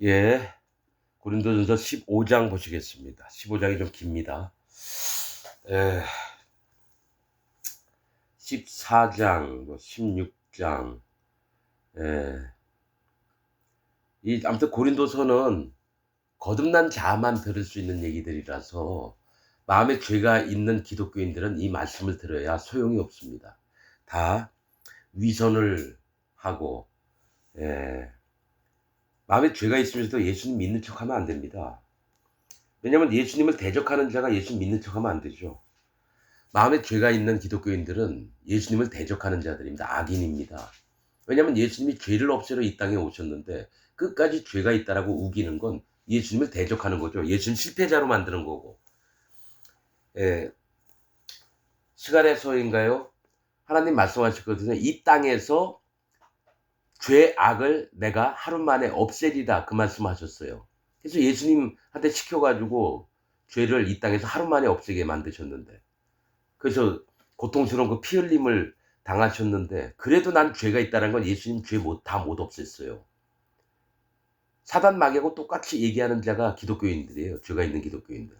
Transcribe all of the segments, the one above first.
예. 고린도전서 15장 보시겠습니다. 15장이 좀 깁니다. 예. 14장, 16장. 예. 아무튼 고린도서는 거듭난 자만 들을 수 있는 얘기들이라서 마음에 죄가 있는 기독교인들은 이 말씀을 들어야 소용이 없습니다. 다 위선을 하고, 예. 마음에 죄가 있으면서도 예수님 믿는 척하면 안 됩니다. 왜냐하면 예수님을 대적하는 자가 예수님 믿는 척하면 안 되죠. 마음에 죄가 있는 기독교인들은 예수님을 대적하는 자들입니다. 악인입니다. 왜냐하면 예수님이 죄를 없애러 이 땅에 오셨는데 끝까지 죄가 있다라고 우기는 건 예수님을 대적하는 거죠. 예수님 실패자로 만드는 거고. 예, 시간에서인가요? 하나님 말씀하셨거든요. 이 땅에서 죄 악을 내가 하루 만에 없애리라, 그 말씀하셨어요. 그래서 예수님한테 시켜가지고 죄를 이 땅에서 하루 만에 없애게 만드셨는데, 그래서 고통스러운 그 피 흘림을 당하셨는데, 그래도 난 죄가 있다는 건 예수님 죄 다 못 없앴어요. 사단 마귀하고 똑같이 얘기하는 자가 기독교인들이에요. 죄가 있는 기독교인들.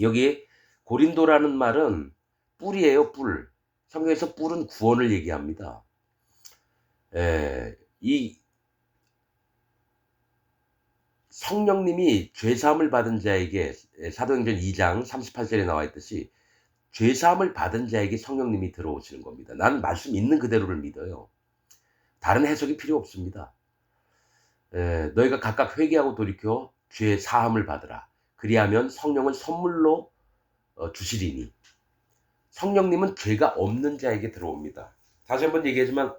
여기 고린도라는 말은 뿔이에요. 뿔. 성경에서 뿔은 구원을 얘기합니다. 이 성령님이 죄사함을 받은 자에게, 사도행전 2장 38절에 나와 있듯이 죄사함을 받은 자에게 성령님이 들어오시는 겁니다. 나는 말씀 있는 그대로를 믿어요. 다른 해석이 필요 없습니다. 너희가 각각 회개하고 돌이켜 죄 사함을 받으라. 그리하면 성령을 선물로 주시리니. 성령님은 죄가 없는 자에게 들어옵니다. 다시 한번 얘기하지만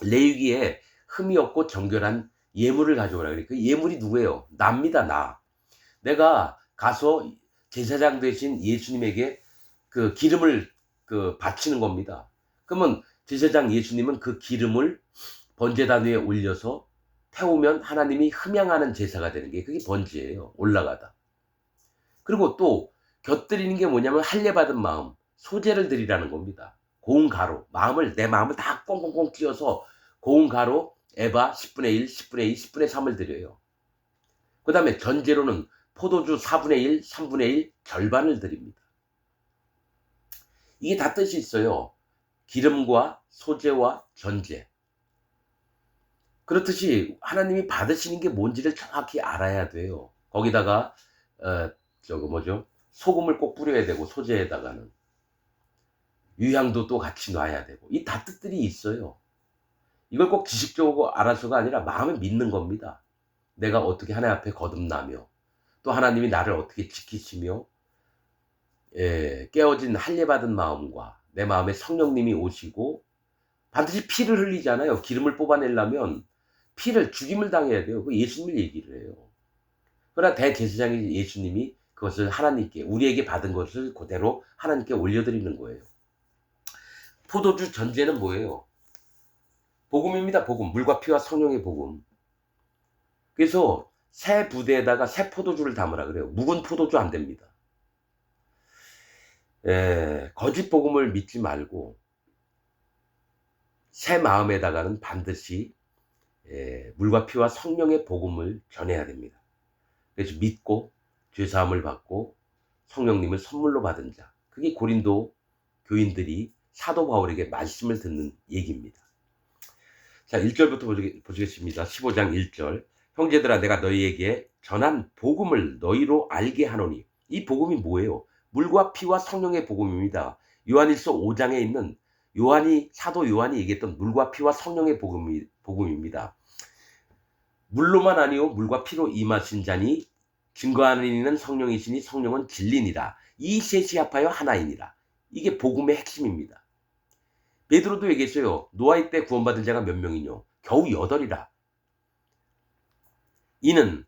레위기에 흠이 없고 정결한 예물을 가져오라 그래. 그 예물이 누구예요? 나입니다. 나. 내가 가서 제사장 되신 예수님에게 그 기름을 바치는 겁니다. 그러면 제사장 예수님은 그 기름을 번제단 위에 올려서 태우면 하나님이 흠양하는 제사가 되는 게, 그게 번제예요. 올라가다. 그리고 또 곁들이는 게 뭐냐면 할례 받은 마음, 소제를 드리라는 겁니다. 고운 가루, 내 마음을 다 꽁꽁꽁 찧어서 고운 가루 에바 10분의 1, 10분의 2, 10분의 3을 드려요. 그 다음에 전제로는 포도주 4분의 1, 3분의 1 절반을 드립니다. 이게 다 뜻이 있어요. 기름과 소제와 전제. 그렇듯이 하나님이 받으시는 게 뭔지를 정확히 알아야 돼요. 거기다가 소금을 꼭 뿌려야 되고, 소제에다가는 유향도 또 같이 놔야 되고, 이 다 뜻들이 있어요. 이걸 꼭 지식적으로 알아서가 아니라 마음에 믿는 겁니다. 내가 어떻게 하나님 앞에 거듭나며, 또 하나님이 나를 어떻게 지키시며, 깨어진 할례 받은 마음과 내 마음에 성령님이 오시고, 반드시 피를 흘리잖아요. 기름을 뽑아내려면 피를, 죽임을 당해야 돼요. 그 예수님을 얘기를 해요. 그러나 대제사장이 예수님이 그것을 하나님께, 우리에게 받은 것을 그대로 하나님께 올려드리는 거예요. 포도주 전제는 뭐예요? 복음입니다. 복음. 물과 피와 성령의 복음. 그래서 새 부대에다가 새 포도주를 담으라 그래요. 묵은 포도주 안 됩니다. 거짓 복음을 믿지 말고 새 마음에다가는 반드시 물과 피와 성령의 복음을 전해야 됩니다. 그래서 믿고 죄사함을 받고 성령님을 선물로 받은 자, 그게 고린도 교인들이 사도 바울에게 말씀을 듣는 얘기입니다. 자, 1절부터 보시겠습니다. 15장 1절. 형제들아, 내가 너희에게 전한 복음을 너희로 알게 하노니. 이 복음이 뭐예요? 물과 피와 성령의 복음입니다. 요한일서 5장에 있는 사도 요한이 얘기했던 물과 피와 성령의 복음입니다. 물로만 아니요 물과 피로 임하신 자니 증거하는 이는 성령이시니 성령은 진리니라. 이 셋이 합하여 하나이니라. 이게 복음의 핵심입니다. 베드로도 얘기했어요. 노아의 때 구원받은 자가 몇 명이뇨? 겨우 8이라. 이는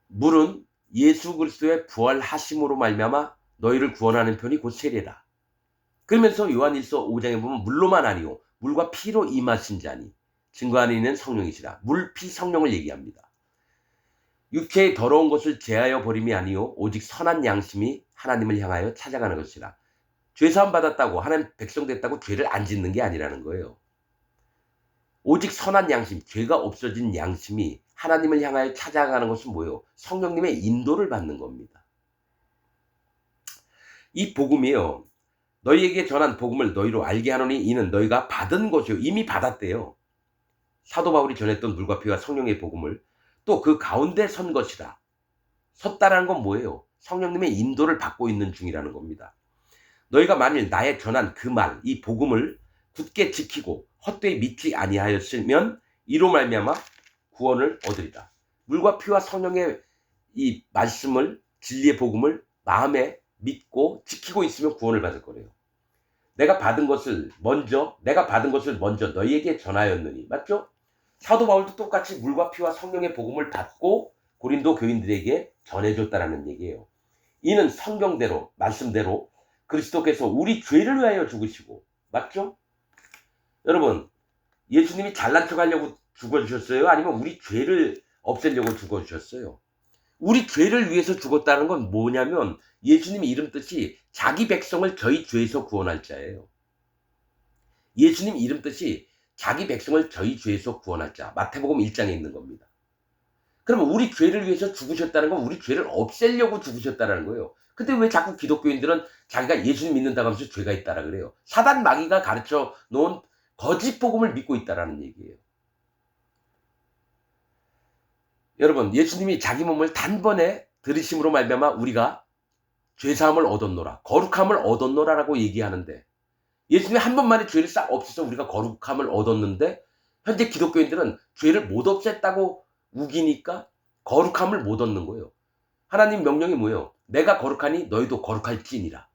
물은 예수 그리스도의 부활하심으로 말미암아 너희를 구원하는 편이 곧 세례라. 그러면서 요한일서 5장에 보면 물로만 아니요 물과 피로 임하신 자니 증거하는 이는 성령이시라. 물, 피, 성령을 얘기합니다. 육체의 더러운 것을 제하여 버림이 아니요 오직 선한 양심이 하나님을 향하여 찾아가는 것이라. 죄사함 받았다고, 하나님 백성 됐다고 죄를 안 짓는 게 아니라는 거예요. 오직 선한 양심, 죄가 없어진 양심이 하나님을 향하여 찾아가는 것은 뭐예요? 성령님의 인도를 받는 겁니다. 이 복음이요, 너희에게 전한 복음을 너희로 알게 하노니 이는 너희가 받은 것이요. 이미 받았대요. 사도 바울이 전했던 물과 피와 성령의 복음을 또 그 가운데 선 것이라. 섰다라는 건 뭐예요? 성령님의 인도를 받고 있는 중이라는 겁니다. 너희가 만일 나의 전한 그 말, 이 복음을 굳게 지키고 헛되이 믿지 아니하였으면 이로 말미암아 구원을 얻으리라. 물과 피와 성령의 이 말씀을, 진리의 복음을 마음에 믿고 지키고 있으면 구원을 받을 거래요. 내가 받은 것을 먼저 너희에게 전하였느니. 맞죠? 사도 바울도 똑같이 물과 피와 성령의 복음을 받고 고린도 교인들에게 전해줬다라는 얘기예요. 이는 성경대로, 말씀대로 그리스도께서 우리 죄를 위하여 죽으시고, 맞죠? 여러분, 예수님이 잘난 척 하려고 죽어주셨어요? 아니면 우리 죄를 없애려고 죽어주셨어요? 우리 죄를 위해서 죽었다는 건 뭐냐면 예수님의 이름 뜻이 자기 백성을 저희 죄에서 구원할 자예요. 예수님 이름 뜻이 자기 백성을 저희 죄에서 구원할 자. 마태복음 1장에 있는 겁니다. 그러면 우리 죄를 위해서 죽으셨다는 건 우리 죄를 없애려고 죽으셨다는 거예요. 근데 왜 자꾸 기독교인들은 자기가 예수님 믿는다고 하면서 죄가 있다라 그래요? 사단 마귀가 가르쳐 놓은 거짓 복음을 믿고 있다라는 얘기예요. 여러분, 예수님이 자기 몸을 단번에 들이심으로 말미암아 우리가 죄사함을 얻었노라, 거룩함을 얻었노라라고 얘기하는데, 예수님이 한 번만에 죄를 싹 없애서 우리가 거룩함을 얻었는데 현재 기독교인들은 죄를 못 없앴다고 우기니까 거룩함을 못 얻는 거예요. 하나님 명령이 뭐예요? 내가 거룩하니 너희도 거룩할지니라.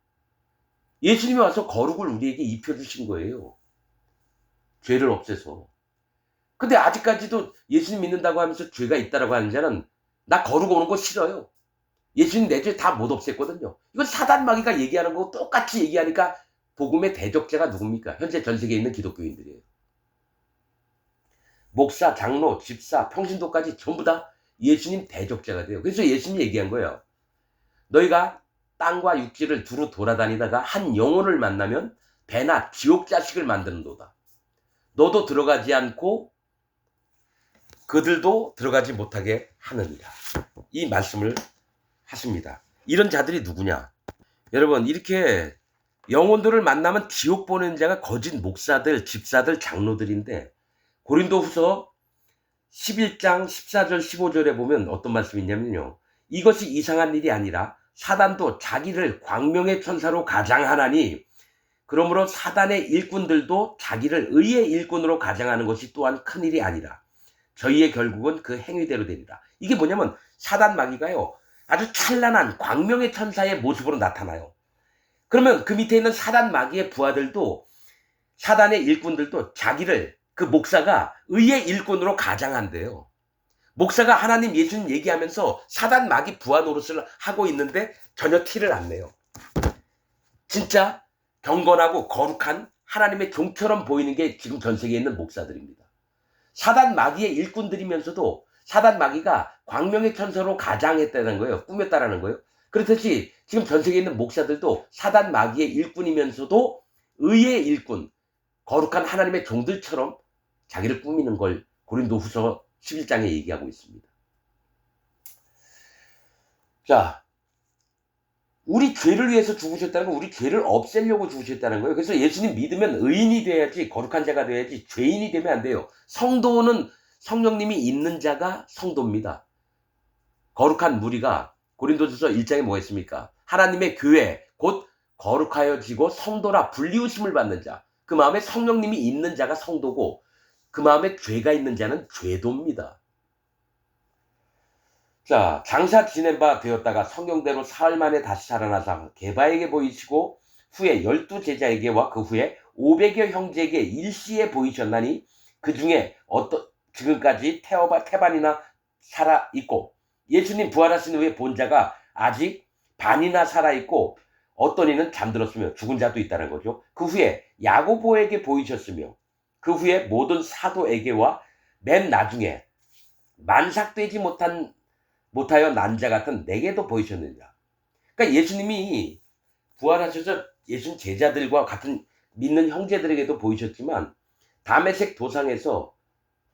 예수님이 와서 거룩을 우리에게 입혀주신 거예요. 죄를 없애서. 근데 아직까지도 예수님 믿는다고 하면서 죄가 있다라고 하는 자는 나 거룩 오는 거 싫어요. 예수님 내 죄 다 못 없앴거든요. 이건 사단 마귀가 얘기하는 거 똑같이 얘기하니까 복음의 대적자가 누굽니까? 현재 전 세계에 있는 기독교인들이에요. 목사, 장로, 집사, 평신도까지 전부 다 예수님 대적자가 돼요. 그래서 예수님이 얘기한 거예요. 너희가 땅과 육지를 두루 돌아다니다가 한 영혼을 만나면 배나 지옥 자식을 만드는도다. 너도 들어가지 않고 그들도 들어가지 못하게 하느니라. 이 말씀을 하십니다. 이런 자들이 누구냐? 여러분, 이렇게 영혼들을 만나면 지옥 보내는 자가 거짓 목사들, 집사들, 장로들인데 고린도후서 11장 14절 15절에 보면 어떤 말씀이 있냐면요. 이것이 이상한 일이 아니라 사단도 자기를 광명의 천사로 가장하나니 그러므로 사단의 일꾼들도 자기를 의의 일꾼으로 가장하는 것이 또한 큰일이 아니라 저희의 결국은 그 행위대로 되리라. 이게 뭐냐면 사단 마귀가요, 아주 찬란한 광명의 천사의 모습으로 나타나요. 그러면 그 밑에 있는 사단 마귀의 부하들도, 사단의 일꾼들도 자기를, 그 목사가 의의 일꾼으로 가장한대요. 목사가 하나님, 예수님 얘기하면서 사단 마귀 부하 노릇을 하고 있는데 전혀 티를 안 내요. 진짜 경건하고 거룩한 하나님의 종처럼 보이는 게 지금 전 세계에 있는 목사들입니다. 사단 마귀의 일꾼들이면서도 사단 마귀가 광명의 천사로 가장했다는 거예요. 꾸몄다라는 거예요. 그렇듯이 지금 전 세계에 있는 목사들도 사단 마귀의 일꾼이면서도 의의 일꾼, 거룩한 하나님의 종들처럼 자기를 꾸미는 걸 고린도후서 11장에 얘기하고 있습니다. 자, 우리 죄를 위해서 죽으셨다는 건 우리 죄를 없애려고 죽으셨다는 거예요. 그래서 예수님 믿으면 의인이 돼야지, 거룩한 자가 돼야지 죄인이 되면 안 돼요. 성도는 성령님이 있는 자가 성도입니다. 거룩한 무리가 고린도전서 1장에 뭐 했습니까? 하나님의 교회, 곧 거룩하여지고 성도라 불리우심을 받는 자, 그 마음에 성령님이 있는 자가 성도고 그 마음에 죄가 있는 자는 죄도입니다. 자, 장사 지낸 바 되었다가 성경대로 사흘 만에 다시 살아나서 게바에게 보이시고 후에 12제자에게와 그 후에 500여 형제에게 일시에 보이셨나니 그 중에 지금까지 태반이나 살아있고, 예수님 부활하신 후에 본 자가 아직 반이나 살아있고 어떤 이는 잠들었으며 죽은 자도 있다는 거죠. 그 후에 야고보에게 보이셨으며 그 후에 모든 사도에게와 맨 나중에 만삭되지 못하여 난 자 같은 내게도 보이셨느니라. 그러니까 예수님이 부활하셔서 예수님 제자들과 같은 믿는 형제들에게도 보이셨지만 다메섹 도상에서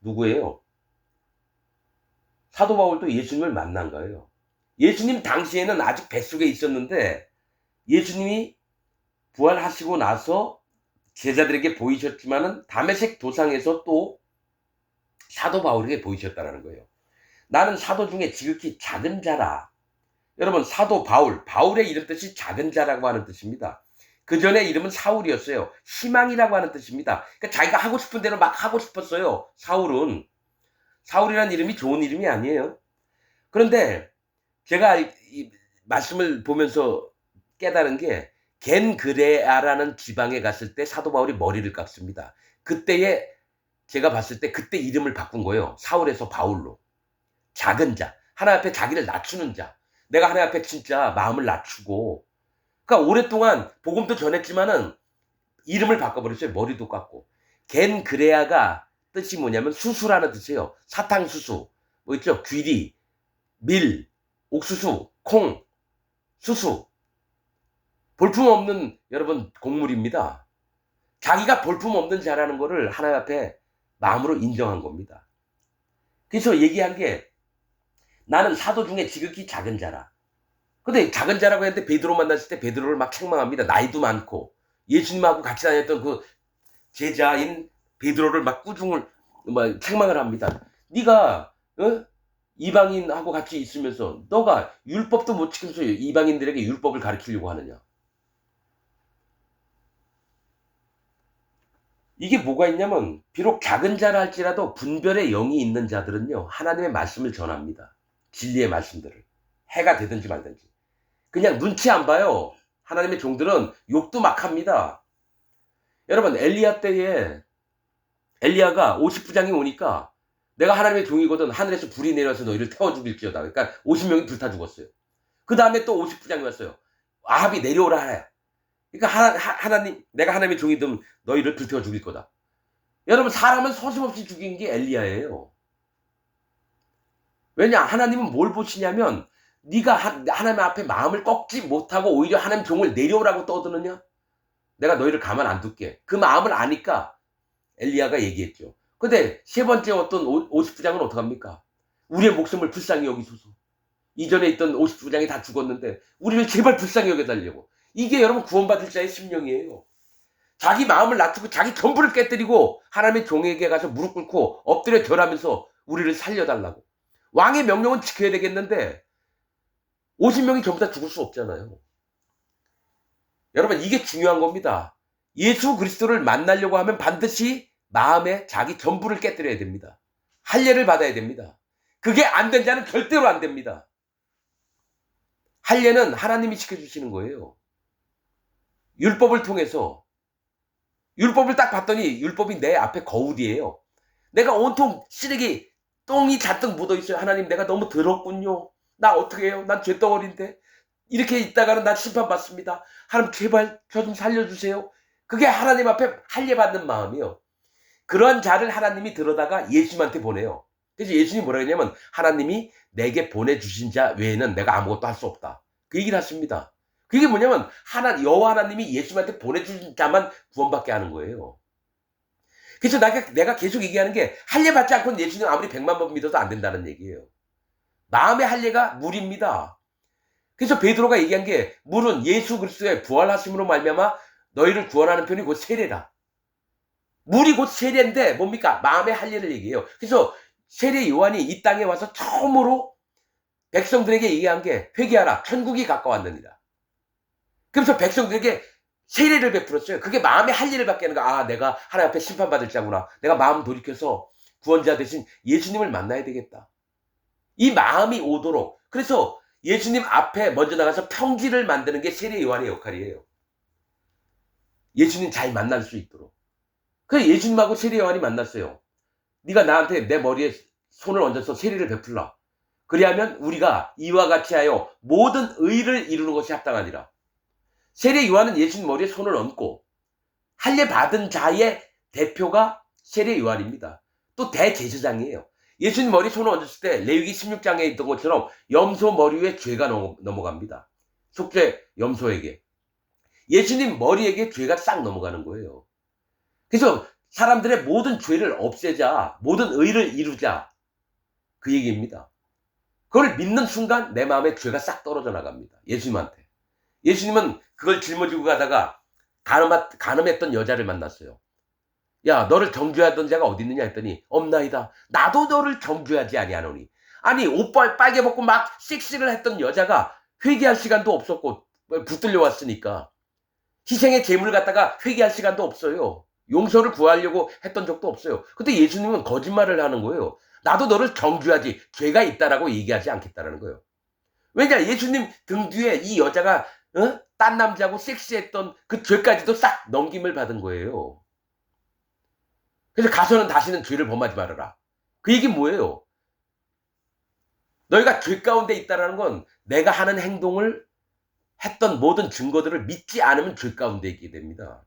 누구예요? 사도 바울도 예수님을 만난 거예요. 예수님 당시에는 아직 뱃속에 있었는데 예수님이 부활하시고 나서 제자들에게 보이셨지만은 다메섹 도상에서 또 사도 바울에게 보이셨다라는 거예요. 나는 사도 중에 지극히 작은 자라. 여러분, 사도 바울, 바울의 이름 뜻이 작은 자라고 하는 뜻입니다. 그 전에 이름은 사울이었어요. 희망이라고 하는 뜻입니다. 그러니까 자기가 하고 싶은 대로 막 하고 싶었어요. 사울이라는 이름이 좋은 이름이 아니에요. 그런데 제가 이 말씀을 보면서 깨달은 게 겐그레아라는 지방에 갔을 때 사도 바울이 머리를 깎습니다. 그때에 제가 봤을 때 그때 이름을 바꾼 거예요. 사울에서 바울로. 작은 자. 하나님 앞에 자기를 낮추는 자. 내가 하나님 앞에 진짜 마음을 낮추고. 그러니까 오랫동안 복음도 전했지만은 이름을 바꿔버렸어요. 머리도 깎고. 겐그레아가 뜻이 뭐냐면 수수라는 뜻이에요. 사탕수수. 뭐 있죠? 귀리, 밀, 옥수수, 콩, 수수. 볼품없는 여러분 곡물입니다. 자기가 볼품없는 자라는 거를 하나님 앞에 마음으로 인정한 겁니다. 그래서 얘기한 게 나는 사도 중에 지극히 작은 자라. 근데 작은 자라고 했는데 베드로 만났을 때 베드로를 막 책망합니다. 나이도 많고 예수님하고 같이 다녔던 그 제자인 베드로를 막 꾸중을 막 책망을 합니다. 네가 이방인하고 같이 있으면서 너가 율법도 못 지키면서 이방인들에게 율법을 가르치려고 하느냐. 이게 뭐가 있냐면 비록 작은 자라 할지라도 분별의 영이 있는 자들은요 하나님의 말씀을 전합니다. 진리의 말씀들을. 해가 되든지 말든지. 그냥 눈치 안 봐요. 하나님의 종들은 욕도 막 합니다. 여러분 엘리야 때에 엘리야가 50부장이 오니까 내가 하나님의 종이거든 하늘에서 불이 내려서 너희를 태워 죽일지어다. 그러니까 50명이 불타 죽었어요. 그 다음에 또 50부장이 왔어요. 아합이 내려오라 하래. 그러니까 하나님 내가 하나님의 종이든 너희를 불태워 죽일 거다. 여러분 사람은 서슴없이 죽인 게 엘리야예요. 왜냐 하나님은 뭘 보시냐면 네가 하나님 앞에 마음을 꺾지 못하고 오히려 하나님 종을 내려오라고 떠드느냐. 내가 너희를 가만 안 둘게. 그 마음을 아니까 엘리야가 얘기했죠. 근데 세 번째 어떤 50부장은 어떡합니까? 우리의 목숨을 불쌍히 여기소서. 이전에 있던 50부장이 다 죽었는데 우리를 제발 불쌍히 여겨달라고. 이게 여러분 구원받을 자의 심령이에요. 자기 마음을 낮추고 자기 전부를 깨뜨리고 하나님의 종에게 가서 무릎 꿇고 엎드려 절하면서 우리를 살려달라고. 왕의 명령은 지켜야 되겠는데 50명이 전부 다 죽을 수 없잖아요. 여러분 이게 중요한 겁니다. 예수 그리스도를 만나려고 하면 반드시 마음에 자기 전부를 깨뜨려야 됩니다. 할례를 받아야 됩니다. 그게 안 된 자는 절대로 안 됩니다. 할례는 하나님이 시켜주시는 거예요. 율법을 통해서 율법을 딱 봤더니 율법이 내 앞에 거울이에요. 내가 온통 쓰레기 똥이 잔뜩 묻어있어요. 하나님 내가 너무 더럽군요. 나 어떻게 해요? 난 죄덩어리인데 이렇게 있다가는 난 심판받습니다. 하나님 제발 저 좀 살려주세요. 그게 하나님 앞에 할례 받는 마음이요. 그런 자를 하나님이 들어다가 예수님한테 보내요. 그래서 예수님이 뭐라 했냐면 하나님이 내게 보내주신 자 외에는 내가 아무것도 할 수 없다. 그 얘기를 하십니다. 그게 뭐냐면 여호와 하나님이 예수님한테 보내주신 자만 구원받게 하는 거예요. 그래서 내가 계속 얘기하는 게 할례 받지 않고는 예수님 아무리 100만 번 믿어도 안 된다는 얘기예요. 마음의 할례가 물입니다. 그래서 베드로가 얘기한 게 물은 예수 그리스도의 부활하심으로 말미암아 너희를 구원하는 편이 곧 세례다. 물이 곧 세례인데 뭡니까? 마음의 할례를 얘기해요. 그래서 세례 요한이 이 땅에 와서 처음으로 백성들에게 얘기한 게 회개하라. 천국이 가까웠느니라. 그래서 백성들에게 세례를 베풀었어요. 그게 마음의 할례를 받게 하는 거야. 아, 내가 하나님 앞에 심판받을 자구나. 내가 마음 돌이켜서 구원자 대신 예수님을 만나야 되겠다. 이 마음이 오도록. 그래서 예수님 앞에 먼저 나가서 평지를 만드는 게 세례 요한의 역할이에요. 예수님 잘 만날 수 있도록. 그래서 예수님하고 세례 요한이 만났어요. 네가 나한테 내 머리에 손을 얹어서 세례를 베풀라. 그리하면 우리가 이와 같이 하여 모든 의를 이루는 것이 합당하니라. 세례 요한은 예수님 머리에 손을 얹고 할례 받은 자의 대표가 세례 요한입니다. 또 대제사장이에요. 예수님 머리에 손을 얹었을 때 레위기 16장에 있던 것처럼 염소 머리 위에 죄가 넘어갑니다. 속죄 염소에게. 예수님 머리에게 죄가 싹 넘어가는 거예요. 그래서 사람들의 모든 죄를 없애자, 모든 의를 이루자, 그 얘기입니다. 그걸 믿는 순간 내 마음에 죄가 싹 떨어져 나갑니다. 예수님한테. 예수님은 그걸 짊어지고 가다가 간음했던 여자를 만났어요. 야, 너를 정죄하던 자가 어디 있느냐 했더니 없나이다. 나도 너를 정죄하지 아니하노니. 아니, 옷 빨개 벗고 막 씩씩을 했던 여자가 회개할 시간도 없었고 붙들려 왔으니까 희생의 제물을 갖다가 회개할 시간도 없어요. 용서를 구하려고 했던 적도 없어요. 근데 예수님은 거짓말을 하는 거예요. 나도 너를 정죄하지, 죄가 있다라고 얘기하지 않겠다라는 거예요. 왜냐, 예수님 등 뒤에 이 여자가 딴 남자하고 섹스했던 그 죄까지도 싹 넘김을 받은 거예요. 그래서 가서는 다시는 죄를 범하지 말아라. 그 얘기 뭐예요? 너희가 죄 가운데 있다라는 건 내가 하는 행동을 했던 모든 증거들을 믿지 않으면 죄 가운데 있게 됩니다.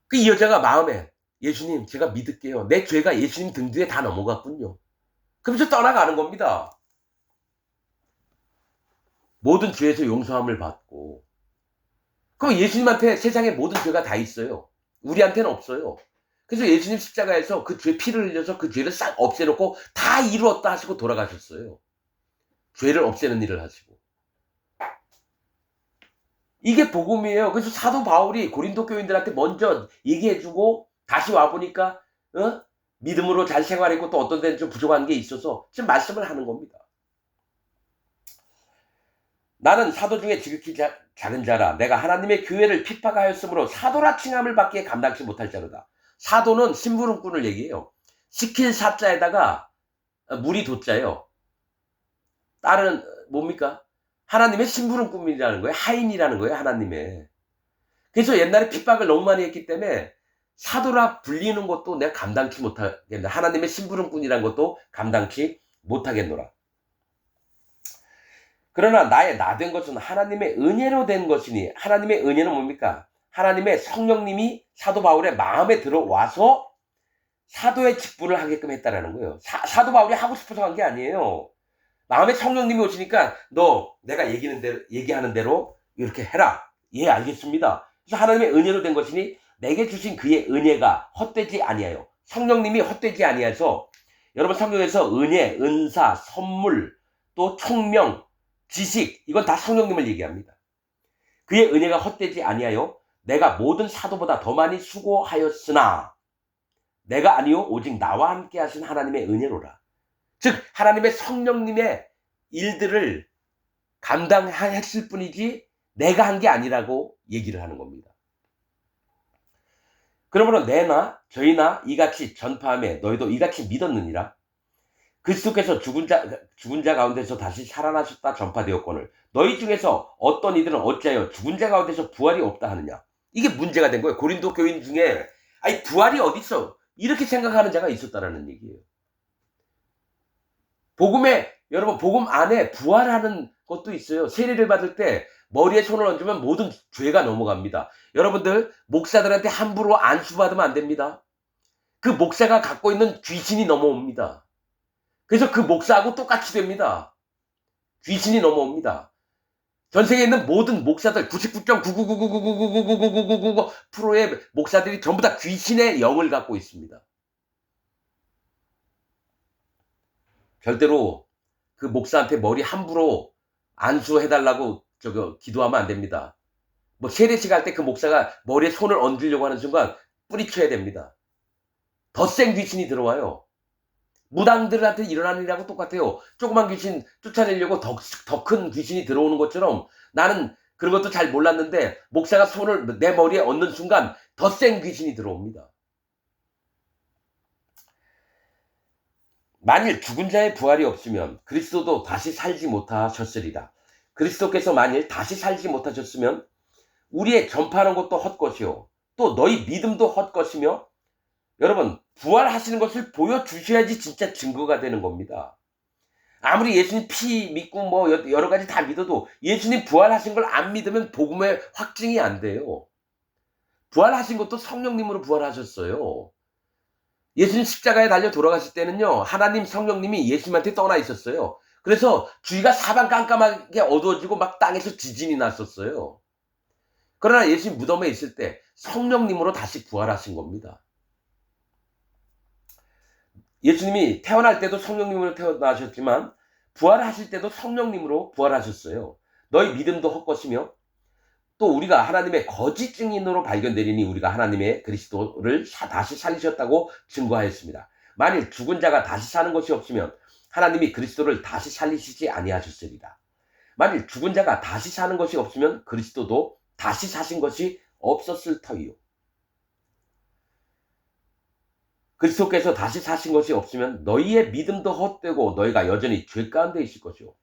그 이 여자가 마음에 예수님, 제가 믿을게요. 내 죄가 예수님 등 뒤에 다 넘어갔군요. 그러면서 떠나가는 겁니다. 모든 죄에서 용서함을 받고. 그럼 예수님한테 세상에 모든 죄가 다 있어요. 우리한테는 없어요. 그래서 예수님 십자가에서 그 죄 피를 흘려서 그 죄를 싹 없애놓고 다 이루었다 하시고 돌아가셨어요. 죄를 없애는 일을 하시고. 이게 복음이에요. 그래서 사도 바울이 고린도 교인들한테 먼저 얘기해주고 다시 와보니까 믿음으로 잘 생활했고 또 어떤 데는 좀 부족한 게 있어서 지금 말씀을 하는 겁니다. 나는 사도 중에 지극히 작은 자라. 내가 하나님의 교회를 핍박하였으므로 사도라 칭함을 받기에 감당치 못할 자로다. 사도는 심부름꾼을 얘기해요. 시킬 사자에다가 무리 도자예요. 딸은 뭡니까? 하나님의 심부름꾼이라는 거예요. 하인이라는 거예요. 하나님의. 그래서 옛날에 핍박을 너무 많이 했기 때문에 사도라 불리는 것도 내가 감당치 못하겠노라. 하나님의 심부름꾼이라는 것도 감당치 못하겠노라. 그러나 나의 나 된 것은 하나님의 은혜로 된 것이니. 하나님의 은혜는 뭡니까? 하나님의 성령님이 사도 바울의 마음에 들어와서 사도의 직분을 하게끔 했다라는 거예요. 사도 바울이 하고 싶어서 한 게 아니에요. 마음에 성령님이 오시니까 너 내가 얘기하는 대로 이렇게 해라. 예, 알겠습니다. 그래서 하나님의 은혜로 된 것이니 내게 주신 그의 은혜가 헛되지 아니하여. 성령님이 헛되지 아니해서 여러분 성경에서 은혜, 은사, 선물, 또 총명, 지식, 이건 다 성령님을 얘기합니다. 그의 은혜가 헛되지 아니하여 내가 모든 사도보다 더 많이 수고하였으나 내가 아니요 오직 나와 함께 하신 하나님의 은혜로라. 즉 하나님의 성령님의 일들을 감당했을 뿐이지 내가 한 게 아니라고 얘기를 하는 겁니다. 그러므로 내나 저희나 이같이 전파하며 너희도 이같이 믿었느니라. 그리스도께서 죽은 자 가운데서 다시 살아나셨다 전파되었거늘 너희 중에서 어떤 이들은 어찌하여 죽은 자 가운데서 부활이 없다 하느냐. 이게 문제가 된 거예요. 고린도 교인 중에 아니 부활이 어디 있어? 이렇게 생각하는 자가 있었다라는 얘기예요. 여러분 복음 안에 부활하는 것도 있어요. 세례를 받을 때 머리에 손을 얹으면 모든 죄가 넘어갑니다. 여러분들 목사들한테 함부로 안수받으면 안 됩니다. 그 목사가 갖고 있는 귀신이 넘어옵니다. 그래서 그 목사하고 똑같이 됩니다. 귀신이 넘어옵니다. 전 세계에 있는 모든 목사들 99.99999999999%의 목사들이 전부 다 귀신의 영을 갖고 있습니다. 절대로 그 목사한테 머리 함부로 안수해달라고 기도하면 안 됩니다. 뭐 세례식 할 때 그 목사가 머리에 손을 얹으려고 하는 순간 뿌리쳐야 됩니다. 더 센 귀신이 들어와요. 무당들한테 일어나는 일하고 똑같아요. 조그만 귀신 쫓아내려고 더 큰 귀신이 들어오는 것처럼 나는 그런 것도 잘 몰랐는데 목사가 손을 내 머리에 얹는 순간 더 센 귀신이 들어옵니다. 만일 죽은 자의 부활이 없으면 그리스도도 다시 살지 못하셨으리라. 그리스도께서 만일 다시 살지 못하셨으면 우리의 전파하는 것도 헛것이요 또 너희 믿음도 헛것이며. 여러분 부활하시는 것을 보여주셔야지 진짜 증거가 되는 겁니다. 아무리 예수님 피 믿고 뭐 여러 가지 다 믿어도 예수님 부활하신 걸 안 믿으면 복음의 확증이 안 돼요. 부활하신 것도 성령님으로 부활하셨어요. 예수님 십자가에 달려 돌아가실 때는요 하나님 성령님이 예수님한테 떠나 있었어요. 그래서 주위가 사방 깜깜하게 어두워지고 막 땅에서 지진이 났었어요. 그러나 예수님 무덤에 있을 때 성령님으로 다시 부활하신 겁니다. 예수님이 태어날 때도 성령님으로 태어나셨지만 부활하실 때도 성령님으로 부활하셨어요. 너희 믿음도 헛것이며 또 우리가 하나님의 거짓 증인으로 발견되리니 우리가 하나님의 그리스도를 다시 살리셨다고 증거하였습니다. 만일 죽은 자가 다시 사는 것이 없으면 하나님이 그리스도를 다시 살리시지 아니하셨으리라. 만일 죽은 자가 다시 사는 것이 없으면 그리스도도 다시 사신 것이 없었을 터이요. 그리스도께서 다시 사신 것이 없으면 너희의 믿음도 헛되고 너희가 여전히 죄 가운데 있을 것이요.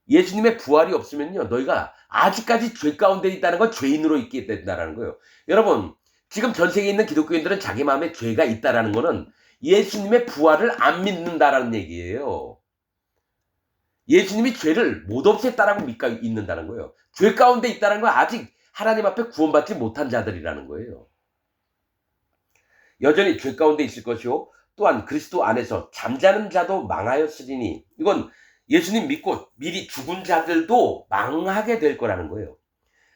예수님의 부활이 없으면요, 너희가 아직까지 죄 가운데 있다는 건 죄인으로 있게 된다는 거예요. 여러분, 지금 전 세계에 있는 기독교인들은 자기 마음에 죄가 있다라는 거는 예수님의 부활을 안 믿는다라는 얘기예요. 예수님이 죄를 못 없앴다라고 믿고 있는다는 거예요. 죄 가운데 있다는 건 아직 하나님 앞에 구원받지 못한 자들이라는 거예요. 여전히 죄 가운데 있을 것이요. 또한 그리스도 안에서 잠자는 자도 망하였으리니 이건 예수님 믿고 미리 죽은 자들도 망하게 될 거라는 거예요.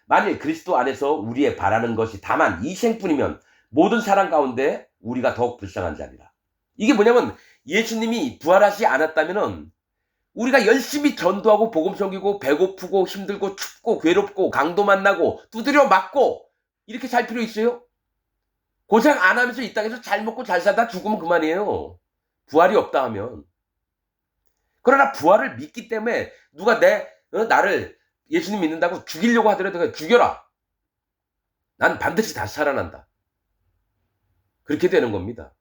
만일 그리스도 안에서 우리의 바라는 것이 다만 이 생뿐이면 모든 사람 가운데 우리가 더욱 불쌍한 자리라. 이게 뭐냐면 예수님이 부활하지 않았다면은 우리가 열심히 전도하고 복음 섬기고 배고프고 힘들고 춥고 괴롭고 강도 만나고 두드려 맞고 이렇게 살 필요 있어요? 고생 안 하면서 이 땅에서 잘 먹고 잘 살다 죽으면 그만이에요. 부활이 없다 하면. 그러나 부활을 믿기 때문에 누가 나를 예수님 믿는다고 죽이려고 하더라도 죽여라. 난 반드시 다시 살아난다. 그렇게 되는 겁니다.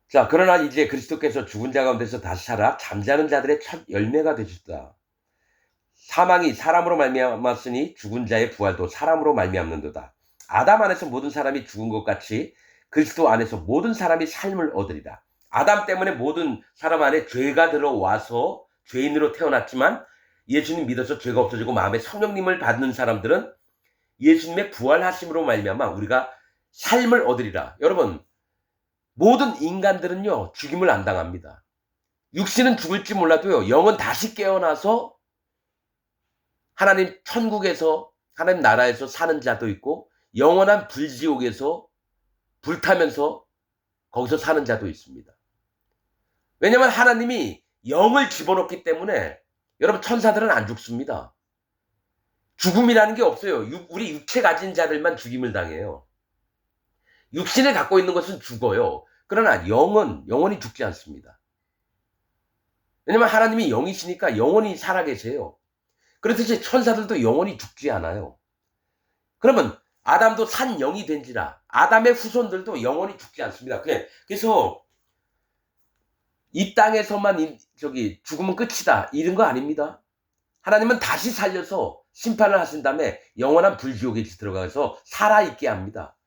자, 그러나 이제 그리스도께서 죽은 자 가운데서 다시 살아 잠자는 자들의 첫 열매가 되셨다. 사망이 사람으로 말미암았으니 죽은 자의 부활도 사람으로 말미암는도다. 아담 안에서 모든 사람이 죽은 것 같이 그리스도 안에서 모든 사람이 삶을 얻으리라. 아담 때문에 모든 사람 안에 죄가 들어와서 죄인으로 태어났지만 예수님 믿어서 죄가 없어지고 마음에 성령님을 받는 사람들은 예수님의 부활하심으로 말미암아 우리가 삶을 얻으리라. 여러분, 모든 인간들은요, 죽임을 안 당합니다. 육신은 죽을지 몰라도요, 영은 다시 깨어나서 하나님 천국에서, 하나님 나라에서 사는 자도 있고, 영원한 불지옥에서 불타면서 거기서 사는 자도 있습니다. 왜냐하면 하나님이 영을 집어넣기 때문에 여러분 천사들은 안 죽습니다. 죽음이라는 게 없어요. 우리 육체 가진 자들만 죽임을 당해요. 육신을 갖고 있는 것은 죽어요. 그러나 영은 영원히 죽지 않습니다. 왜냐하면 하나님이 영이시니까 영원히 살아계세요. 그렇듯이 천사들도 영원히 죽지 않아요. 그러면 아담도 산 영이 된지라 아담의 후손들도 영원히 죽지 않습니다. 그래서 이 땅에서만 죽으면 끝이다 이런 거 아닙니다. 하나님은 다시 살려서 심판을 하신 다음에 영원한 불지옥에 들어가서 살아있게 합니다.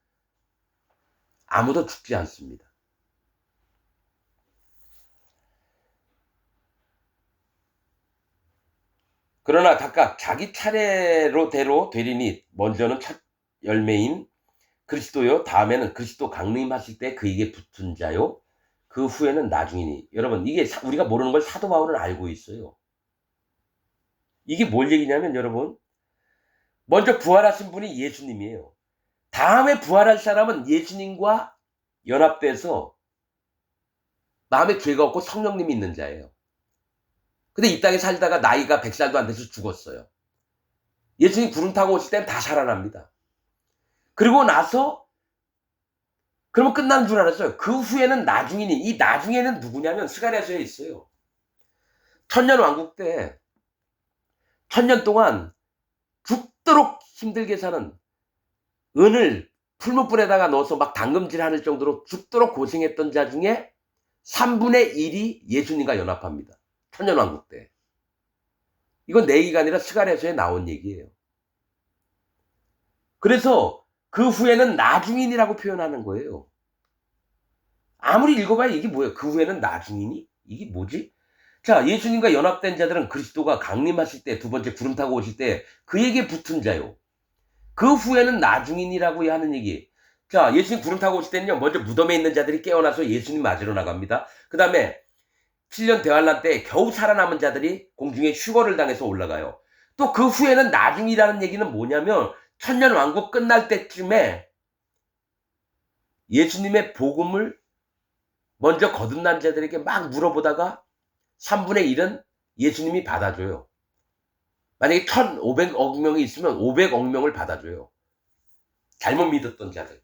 아무도 죽지 않습니다. 그러나 각각 자기 차례로대로 되리니 먼저는 첫 열매인 그리스도요, 다음에는 그리스도 강림하실 때 그에게 붙은 자요, 그 후에는 나중이니. 여러분, 이게 우리가 모르는 걸 사도 바울은 알고 있어요. 이게 뭘 얘기냐면 여러분, 먼저 부활하신 분이 예수님이에요. 다음에 부활할 사람은 예수님과 연합돼서 마음에 죄가 없고 성령님이 있는 자예요. 근데 이 땅에 살다가 나이가 100살도 안 돼서 죽었어요. 예수님 구름 타고 오실 때는 다 살아납니다. 그리고 나서 그러면 끝나는 줄 알았어요. 그 후에는 나중이니. 이 나중에는 누구냐면 스가랴서에 있어요. 천년왕국 때 천년 동안 죽도록 힘들게 사는 은을 풀무불에다가 넣어서 막 당금질하는 정도로 죽도록 고생했던 자 중에 3분의 1이 예수님과 연합합니다. 천년왕국 때. 이건 내 얘기가 아니라 스가랴서에 나온 얘기예요. 그래서 그 후에는 나중인이라고 표현하는 거예요. 아무리 읽어봐야 이게 뭐예요? 그 후에는 나중이니? 이게 뭐지? 자, 예수님과 연합된 자들은 그리스도가 강림하실 때, 두 번째 구름 타고 오실 때 그에게 붙은 자요. 그 후에는 나중인이라고 하는 얘기. 자, 예수님 구름 타고 오실 때는요, 먼저 무덤에 있는 자들이 깨어나서 예수님 맞으러 나갑니다. 그 다음에 7년 대환란 때 겨우 살아남은 자들이 공중에 휴거를 당해서 올라가요. 또 그 후에는 나중이라는 얘기는 뭐냐면 천년왕국 끝날 때쯤에 예수님의 복음을 먼저 거듭난 자들에게 막 물어보다가 3분의 1은 예수님이 받아줘요. 만약에 1,500억 명이 있으면 500억 명을 받아줘요. 잘못 믿었던 자들.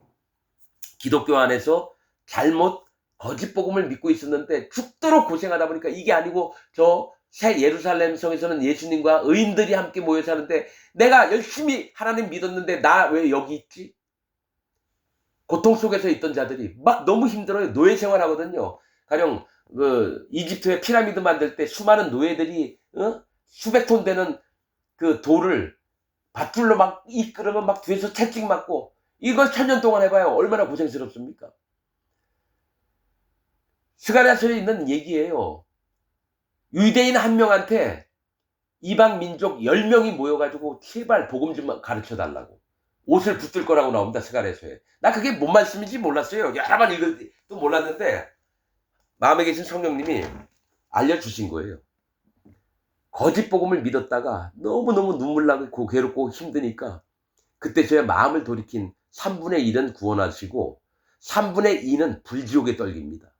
기독교 안에서 잘못 거짓 복음을 믿고 있었는데 죽도록 고생하다 보니까 이게 아니고 저 새 예루살렘 성에서는 예수님과 의인들이 함께 모여 사는데 내가 열심히 하나님 믿었는데 나 왜 여기 있지? 고통 속에서 있던 자들이 막 너무 힘들어요. 노예 생활하거든요. 가령 이집트의 피라미드 만들 때 수많은 노예들이 수백 톤 되는 그 돌을 밧줄로 막 이끌으면 막 뒤에서 채찍 맞고 이걸 1000년 동안 해봐요. 얼마나 고생스럽습니까? 스가랴서에 있는 얘기예요. 유대인 한 명한테 이방 민족 10명이 모여가지고 제발 복음 좀 가르쳐달라고 옷을 붙들 거라고 나옵니다. 스가랴서에. 나 그게 뭔 말씀인지 몰랐어요. 여러 번 읽어도 몰랐는데 마음에 계신 성령님이 알려주신 거예요. 거짓 복음을 믿었다가 너무너무 눈물 나고 괴롭고 힘드니까 그때 저의 마음을 돌이킨 3분의 1은 구원하시고 3분의 2는 불지옥에 떨깁니다.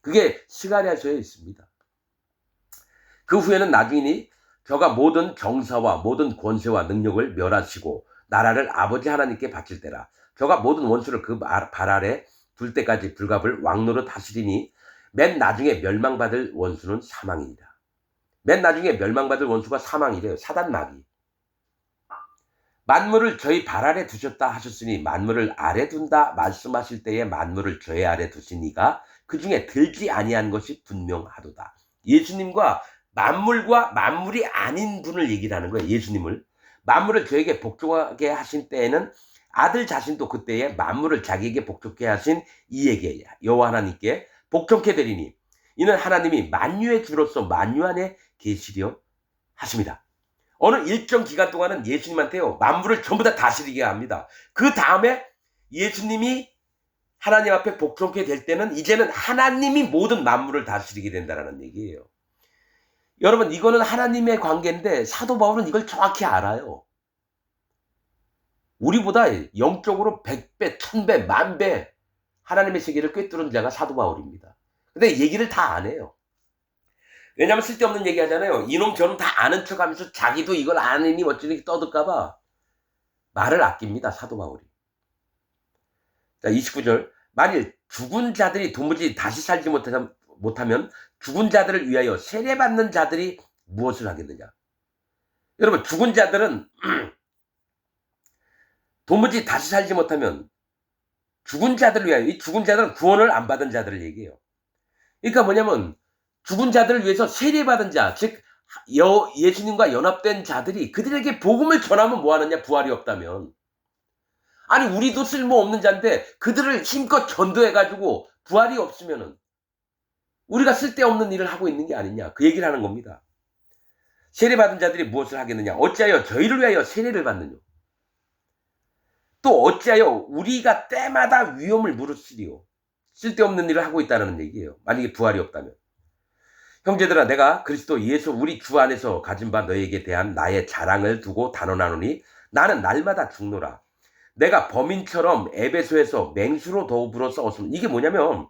그게 스가랴서에 있습니다. 그 후에는 나중이니 저가 모든 정사와 모든 권세와 능력을 멸하시고 나라를 아버지 하나님께 바칠 때라. 저가 모든 원수를 그 발 아래 둘 때까지 불갑을 왕노로 다스리니 맨 나중에 멸망받을 원수는 사망이니라. 맨 나중에 멸망받을 원수가 사망이래요. 사단 마귀. 만물을 저희 발 아래 두셨다 하셨으니 만물을 아래 둔다 말씀하실 때에 만물을 저희 아래 두시니가 그 중에 들지 아니한 것이 분명하도다. 예수님과 만물과 만물이 아닌 분을 얘기를 하는 거예요. 예수님을. 만물을 저에게 복종하게 하신 때에는 아들 자신도 그때에 만물을 자기에게 복종케 하신 이에게 여호와 하나님께 복종케 되리니 이는 하나님이 만유의 주로서 만유 안에 계시려 하십니다. 어느 일정 기간 동안은 예수님한테요 만물을 전부 다 다스리게 합니다. 그 다음에 예수님이 하나님 앞에 복종케 될 때는 이제는 하나님이 모든 만물을 다스리게 된다는 얘기예요. 여러분 이거는 하나님의 관계인데 사도 바울은 이걸 정확히 알아요. 우리보다 영적으로 100배, 1000배, 10,000배 하나님의 세계를 꿰뚫은 자가 사도 바울입니다. 근데 얘기를 다 안 해요. 왜냐하면 쓸데없는 얘기 하잖아요. 이놈 저놈 다 아는 척하면서 자기도 이걸 아느니 어쩌니 떠들까봐 말을 아낍니다. 사도 바울이. 자 29절 만일 죽은 자들이 도무지 다시 살지 못하면 죽은 자들을 위하여 세례받는 자들이 무엇을 하겠느냐. 여러분 죽은 자들은 도무지 다시 살지 못하면 죽은 자들을 위하여 이 죽은 자들은 구원을 안 받은 자들을 얘기해요. 그러니까 뭐냐면 죽은 자들을 위해서 세례받은 자, 즉 예수님과 연합된 자들이 그들에게 복음을 전하면 뭐하느냐. 부활이 없다면. 아니 우리도 쓸모없는 자인데 그들을 힘껏 전도해가지고 부활이 없으면은 우리가 쓸데없는 일을 하고 있는 게 아니냐. 그 얘기를 하는 겁니다. 세례받은 자들이 무엇을 하겠느냐. 어찌하여 저희를 위하여 세례를 받느냐. 또 어찌하여 우리가 때마다 위험을 무릅쓰리요. 쓸데없는 일을 하고 있다는 얘기예요. 만약에 부활이 없다면. 형제들아 내가 그리스도 예수 우리 주 안에서 가진 바 너에게 대한 나의 자랑을 두고 단언하노니 나는 날마다 죽노라. 내가 범인처럼 에베소에서 맹수로 더불어 싸웠으면 이게 뭐냐면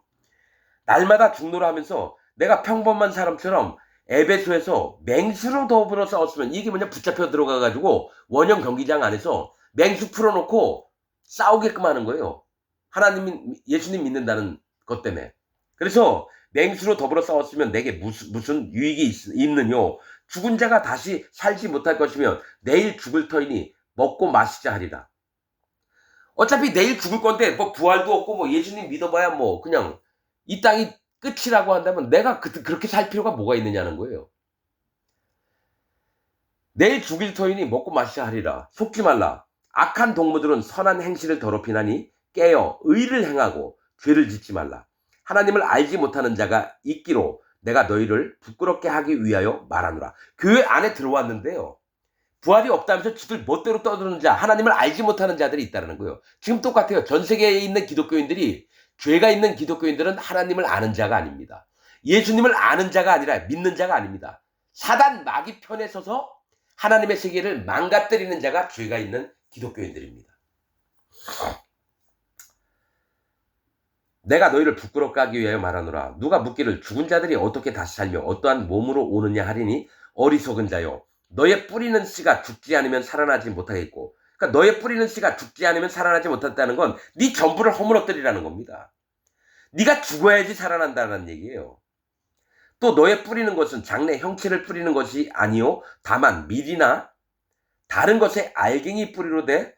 날마다 죽노라 하면서 내가 평범한 사람처럼 에베소에서 맹수로 더불어 싸웠으면 이게 뭐냐. 붙잡혀 들어가가지고 원형 경기장 안에서 맹수 풀어놓고 싸우게끔 하는 거예요. 하나님 예수님 믿는다는 것 때문에. 그래서 맹수로 더불어 싸웠으면 내게 무슨 유익이 있느뇨. 죽은 자가 다시 살지 못할 것이면 내일 죽을 터이니 먹고 마시자 하리라. 어차피 내일 죽을 건데 뭐 부활도 없고 뭐 예수님 믿어봐야 뭐 그냥 이 땅이 끝이라고 한다면 내가 그렇게 살 필요가 뭐가 있느냐는 거예요. 내일 죽일 터이니 먹고 마시자 하리라. 속지 말라. 악한 동무들은 선한 행실을 더럽히나니 깨어 의를 행하고 죄를 짓지 말라. 하나님을 알지 못하는 자가 있기로 내가 너희를 부끄럽게 하기 위하여 말하노라. 교회 안에 들어왔는데요. 부활이 없다면서 지들 멋대로 떠드는 자, 하나님을 알지 못하는 자들이 있다는 거예요. 지금 똑같아요. 전 세계에 있는 기독교인들이, 죄가 있는 기독교인들은 하나님을 아는 자가 아닙니다. 예수님을 아는 자가 아니라 믿는 자가 아닙니다. 사단 마귀 편에 서서 하나님의 세계를 망가뜨리는 자가 죄가 있는 기독교인들입니다. 내가 너희를 부끄럽게 하기 위하여 말하노라. 누가 묻기를 죽은 자들이 어떻게 다시 살며 어떠한 몸으로 오느냐 하리니 어리석은 자요. 너의 뿌리는 씨가 죽지 않으면 살아나지 못하겠고, 그러니까 너의 뿌리는 씨가 죽지 않으면 살아나지 못한다는 건 네 전부를 허물어뜨리라는 겁니다. 네가 죽어야지 살아난다는 얘기예요. 또 너의 뿌리는 것은 장래 형체를 뿌리는 것이 아니요 다만 밀이나 다른 것의 알갱이 뿐이로되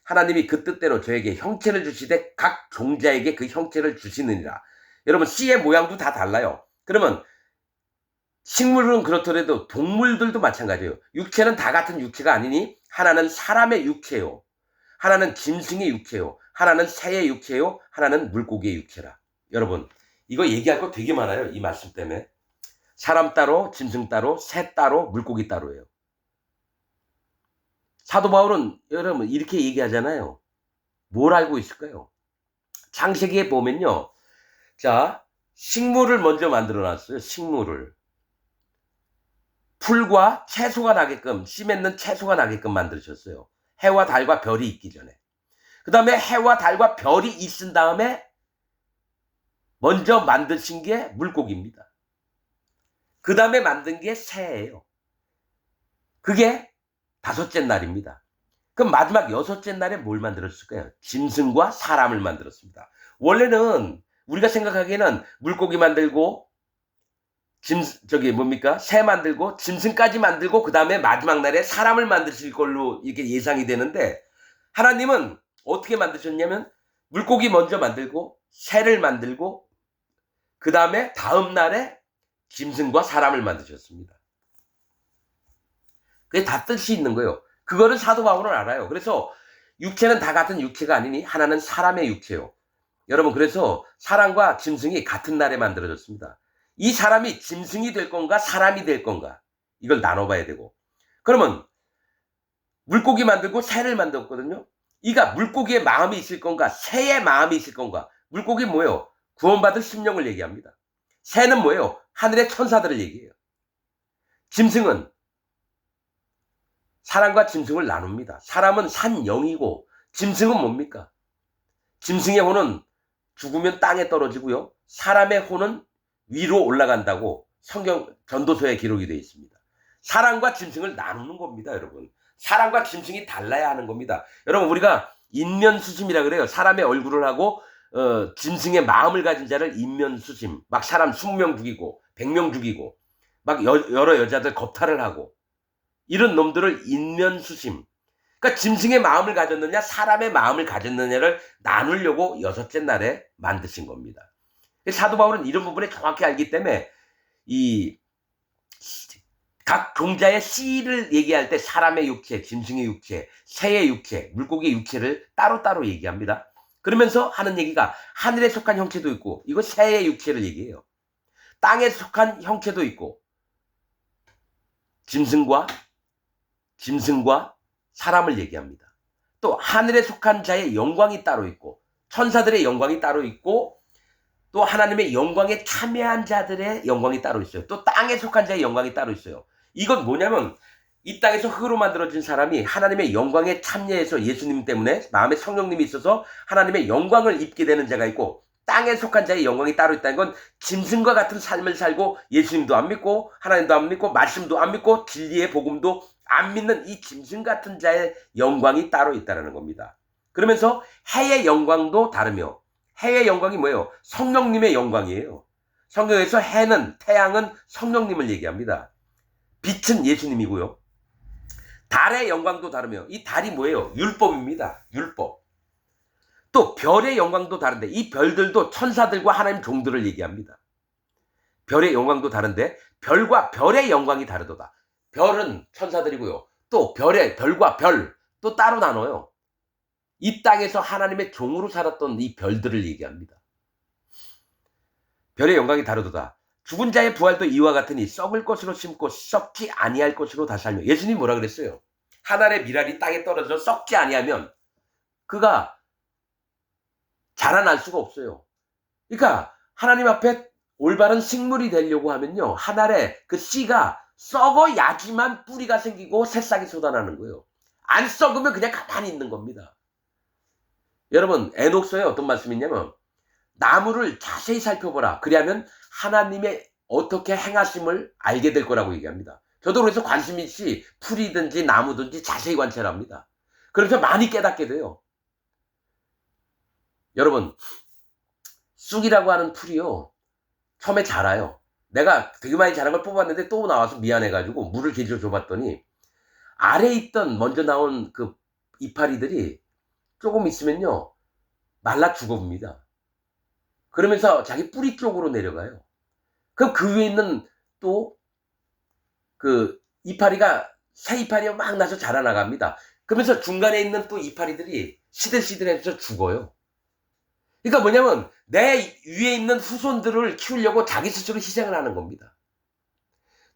하나님이 그 뜻대로 저에게 형체를 주시되 각 종자에게 그 형체를 주시느니라. 여러분 씨의 모양도 다 달라요. 그러면 식물은 그렇더라도 동물들도 마찬가지예요. 육체는 다 같은 육체가 아니니 하나는 사람의 육체요, 하나는 짐승의 육체요, 하나는 새의 육체요, 하나는 물고기의 육체라. 여러분 이거 얘기할 거 되게 많아요. 이 말씀 때문에. 사람 따로, 짐승 따로, 새 따로, 물고기 따로예요. 사도 바울은 여러분 이렇게 얘기하잖아요. 뭘 알고 있을까요? 창세기에 보면요. 자, 식물을 먼저 만들어 놨어요. 식물을. 풀과 채소가 나게끔, 씨 맺는 채소가 나게끔 만드셨어요. 해와 달과 별이 있기 전에. 그 다음에 해와 달과 별이 있은 다음에 먼저 만드신 게 물고기입니다. 그 다음에 만든 게 새예요. 그게 다섯째 날입니다. 그럼 마지막 여섯째 날에 뭘 만들었을까요? 짐승과 사람을 만들었습니다. 원래는 우리가 생각하기에는 물고기 만들고 새 만들고 짐승까지 만들고 그 다음에 마지막 날에 사람을 만드실 걸로 이렇게 예상이 되는데, 하나님은 어떻게 만드셨냐면 물고기 먼저 만들고 새를 만들고 그 다음에 다음 날에 짐승과 사람을 만드셨습니다. 그게 다 뜻이 있는 거예요. 그거를 사도 바울은 알아요. 그래서 육체는 다 같은 육체가 아니니 하나는 사람의 육체요. 여러분 그래서 사람과 짐승이 같은 날에 만들어졌습니다. 이 사람이 짐승이 될 건가 사람이 될 건가 이걸 나눠봐야 되고, 그러면 물고기 만들고 새를 만들었거든요. 이가 물고기의 마음이 있을 건가 새의 마음이 있을 건가. 물고기 뭐예요? 구원받을 심령을 얘기합니다. 새는 뭐예요? 하늘의 천사들을 얘기해요. 짐승은 사람과 짐승을 나눕니다. 사람은 산 영이고 짐승은 뭡니까? 짐승의 혼은 죽으면 땅에 떨어지고요. 사람의 혼은 위로 올라간다고 성경 전도서에 기록이 되어 있습니다. 사람과 짐승을 나누는 겁니다, 여러분. 사람과 짐승이 달라야 하는 겁니다. 여러분 우리가 인면수심이라 그래요. 사람의 얼굴을 하고 짐승의 마음을 가진 자를 인면수심. 막 사람 20명 죽이고 100명 죽이고 막 여러 여자들 겁탈을 하고 이런 놈들을 인면수심. 그러니까 짐승의 마음을 가졌느냐 사람의 마음을 가졌느냐를 나누려고 여섯째 날에 만드신 겁니다. 사도 바울은 이런 부분을 정확히 알기 때문에 이 각 종자의 씨를 얘기할 때 사람의 육체, 짐승의 육체, 새의 육체, 물고기의 육체를 따로따로 얘기합니다. 그러면서 하는 얘기가 하늘에 속한 형체도 있고, 이거 새의 육체를 얘기해요. 땅에 속한 형체도 있고, 짐승과 사람을 얘기합니다. 또 하늘에 속한 자의 영광이 따로 있고, 천사들의 영광이 따로 있고, 또 하나님의 영광에 참여한 자들의 영광이 따로 있어요. 또 땅에 속한 자의 영광이 따로 있어요. 이건 뭐냐면 이 땅에서 흙으로 만들어진 사람이 하나님의 영광에 참여해서 예수님 때문에 마음에 성령님이 있어서 하나님의 영광을 입게 되는 자가 있고, 땅에 속한 자의 영광이 따로 있다는 건 짐승과 같은 삶을 살고 예수님도 안 믿고 하나님도 안 믿고 말씀도 안 믿고 진리의 복음도 안 믿는 이 짐승 같은 자의 영광이 따로 있다는 겁니다. 그러면서 해의 영광도 다르며, 해의 영광이 뭐예요? 성령님의 영광이에요. 성경에서 해는, 태양은 성령님을 얘기합니다. 빛은 예수님이고요. 달의 영광도 다르며, 이 달이 뭐예요? 율법입니다. 율법. 또 별의 영광도 다른데 이 별들도 천사들과 하나님 종들을 얘기합니다. 별의 영광도 다른데 별과 별의 영광이 다르도다. 별은 천사들이고요. 또 별과 별 또 따로 나눠요. 이 땅에서 하나님의 종으로 살았던 이 별들을 얘기합니다. 별의 영광이 다르도다. 죽은 자의 부활도 이와 같으니 썩을 것으로 심고 썩지 아니할 것으로 다시 살며. 예수님이 뭐라 그랬어요? 한 알의 밀알이 땅에 떨어져 썩지 아니하면 그가 자라날 수가 없어요. 그러니까 하나님 앞에 올바른 식물이 되려고 하면요, 한 알의 그 씨가 썩어야지만 뿌리가 생기고 새싹이 솟아나는 거예요. 안 썩으면 그냥 가만히 있는 겁니다. 여러분, 에녹서에 어떤 말씀이 있냐면 나무를 자세히 살펴보라. 그리하면 하나님의 어떻게 행하심을 알게 될 거라고 얘기합니다. 저도 그래서 관심 있이 풀이든지 나무든지 자세히 관찰합니다. 그래서 많이 깨닫게 돼요. 여러분, 쑥이라고 하는 풀이요, 처음에 자라요. 내가 되게 많이 자란 걸 뽑았는데 또 나와서 미안해가지고 물을 제대로 줘봤더니 아래에 있던 먼저 나온 그 이파리들이 조금 있으면요 말라 죽어봅니다. 그러면서 자기 뿌리 쪽으로 내려가요. 그럼 그 위에 있는 또 그 이파리가 새 이파리가 막 나서 자라나갑니다. 그러면서 중간에 있는 또 이파리들이 시들시들해서 죽어요. 그러니까 뭐냐면 내 위에 있는 후손들을 키우려고 자기 스스로 희생을 하는 겁니다.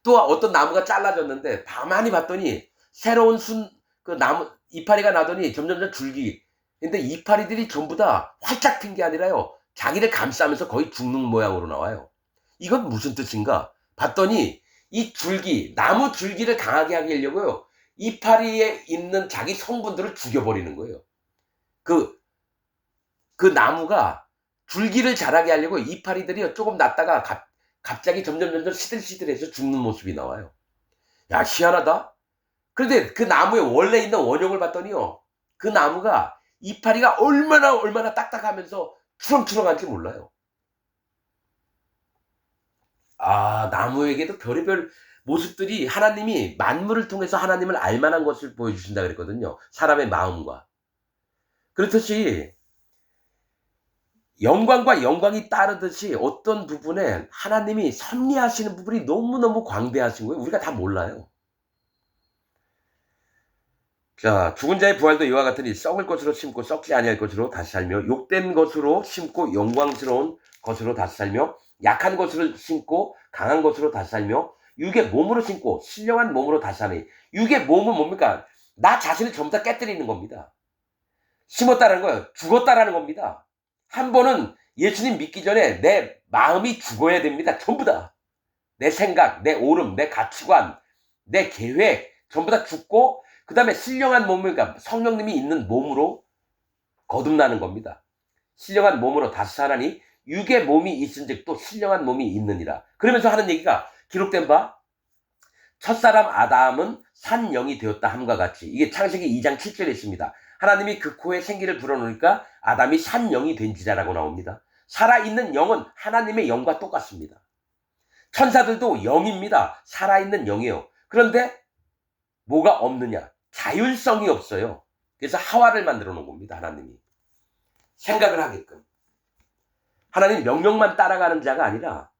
또 어떤 나무가 잘라졌는데 가만히 봤더니 새로운 그 나무 이파리가 나더니 점점 줄기. 근데 이파리들이 전부 다 활짝 핀 게 아니라요, 자기를 감싸면서 거의 죽는 모양으로 나와요. 이건 무슨 뜻인가? 봤더니 이 줄기, 나무 줄기를 강하게 하게 하려고요, 이파리에 있는 자기 성분들을 죽여버리는 거예요. 그 나무가 줄기를 자라게 하려고 이파리들이 조금 났다가 갑자기 점점 시들시들해서 죽는 모습이 나와요. 야, 희한하다? 그런데 그 나무에 원래 있는 원형을 봤더니요, 그 나무가 이파리가 얼마나 딱딱하면서 추렁추렁한지 몰라요. 아, 나무에게도 별의별 모습들이 하나님이 만물을 통해서 하나님을 알만한 것을 보여주신다 그랬거든요. 사람의 마음과. 그렇듯이 영광과 영광이 따르듯이 어떤 부분에 하나님이 섭리하시는 부분이 너무너무 광대하신 거예요. 우리가 다 몰라요. 자, 죽은 자의 부활도 이와 같으니 썩을 것으로 심고 썩지 아니할 것으로 다시 살며 욕된 것으로 심고 영광스러운 것으로 다시 살며 약한 것으로 심고 강한 것으로 다시 살며 육의 몸으로 심고 신령한 몸으로 다시 사니. 육의 몸은 뭡니까? 나 자신을 전부 다 깨뜨리는 겁니다. 심었다는 거예요. 죽었다라는 겁니다. 한 번은 예수님 믿기 전에 내 마음이 죽어야 됩니다. 전부 다. 내 생각, 내 오름, 내 가치관, 내 계획 전부 다 죽고, 그 다음에 신령한 몸을, 그러니까 성령님이 있는 몸으로 거듭나는 겁니다. 신령한 몸으로 다시 사나니 육의 몸이 있은즉 또 신령한 몸이 있느니라. 그러면서 하는 얘기가 기록된 바, 첫사람 아담은 산 영이 되었다 함과 같이. 이게 창세기 2장 7절에 있습니다. 하나님이 그 코에 생기를 불어넣으니까 아담이 산 영이 된지라라고 나옵니다. 살아있는 영은 하나님의 영과 똑같습니다. 천사들도 영입니다. 살아있는 영이에요. 그런데 뭐가 없느냐? 자율성이 없어요. 그래서 하와를 만들어 놓은 겁니다. 하나님이 생각을 하게끔. 하나님 명령만 따라가는 자가 아니라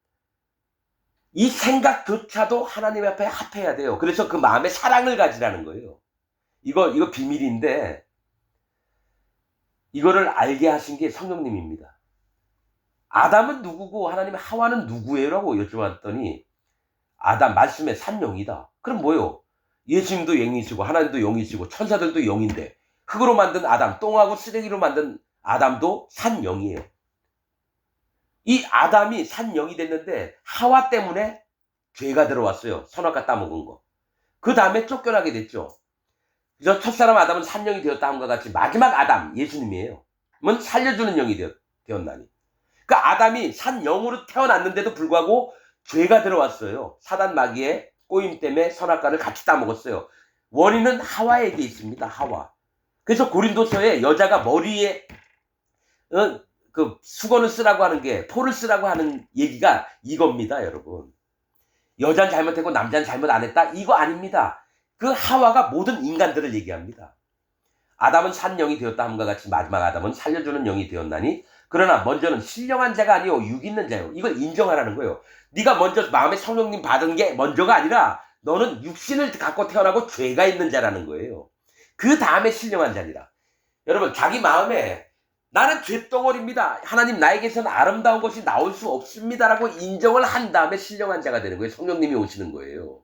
이 생각조차도 하나님 앞에 합해야 돼요. 그래서 그 마음에 사랑을 가지라는 거예요. 이거 비밀인데 이거를 알게 하신 게 성령님입니다. 아담은 누구고 하나님 하와는 누구예요? 라고 여쭤봤더니 아담 말씀에 산영이다. 그럼 뭐예요? 예수님도 영이시고 하나님도 영이시고 천사들도 영인데 흙으로 만든 아담, 똥하고 쓰레기로 만든 아담도 산영이에요. 이 아담이 산영이 됐는데 하와 때문에 죄가 들어왔어요. 선악과 따먹은 거. 그 다음에 쫓겨나게 됐죠. 그래서 첫사람 아담은 산영이 되었다 함과 같이 마지막 아담 예수님이에요. 문 살려주는 영이 되었나니. 그 아담이 산영으로 태어났는데도 불구하고 죄가 들어왔어요. 사단 마귀의 꼬임 때문에 선악과를 같이 따먹었어요. 원인은 하와에게 있습니다. 하와. 그래서 고린도서에 여자가 머리에 그 수건을 쓰라고 하는 게, 포를 쓰라고 하는 얘기가 이겁니다. 여러분, 여자는 잘못했고 남자는 잘못 안 했다, 이거 아닙니다. 그 하와가 모든 인간들을 얘기합니다. 아담은 산 영이 되었다 함과 같이 마지막 아담은 살려주는 영이 되었나니. 그러나 먼저는 신령한 자가 아니요 육 있는 자요. 이걸 인정하라는 거예요. 네가 먼저 마음에 성령님 받은 게 먼저가 아니라 너는 육신을 갖고 태어나고 죄가 있는 자라는 거예요. 그 다음에 신령한 자니라. 여러분, 자기 마음에 나는 죄덩어리입니다, 하나님 나에게서는 아름다운 것이 나올 수 없습니다라고 인정을 한 다음에 신령한 자가 되는 거예요. 성령님이 오시는 거예요.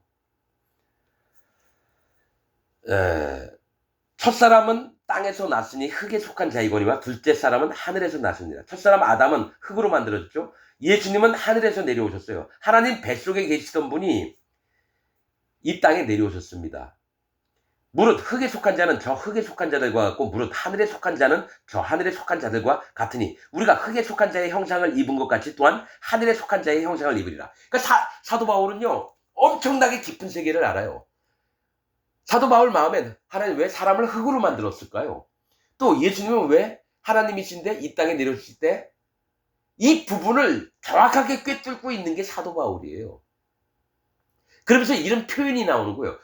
첫사람은 땅에서 났으니 흙에 속한 자이거니와 둘째 사람은 하늘에서 났습니다. 첫사람 아담은 흙으로 만들어졌죠. 예수님은 하늘에서 내려오셨어요. 하나님 뱃속에 계시던 분이 이 땅에 내려오셨습니다. 무릇 흙에 속한 자는 저 흙에 속한 자들과 같고 무릇 하늘에 속한 자는 저 하늘에 속한 자들과 같으니 우리가 흙에 속한 자의 형상을 입은 것 같이 또한 하늘에 속한 자의 형상을 입으리라. 그러니까 사도 바울은요 엄청나게 깊은 세계를 알아요. 사도 바울 마음엔 하나님 왜 사람을 흙으로 만들었을까요? 또 예수님은 왜 하나님이신데 이 땅에 내려오실 때 이 부분을 정확하게 꿰뚫고 있는 게 사도 바울이에요. 그러면서 이런 표현이 나오는 거예요.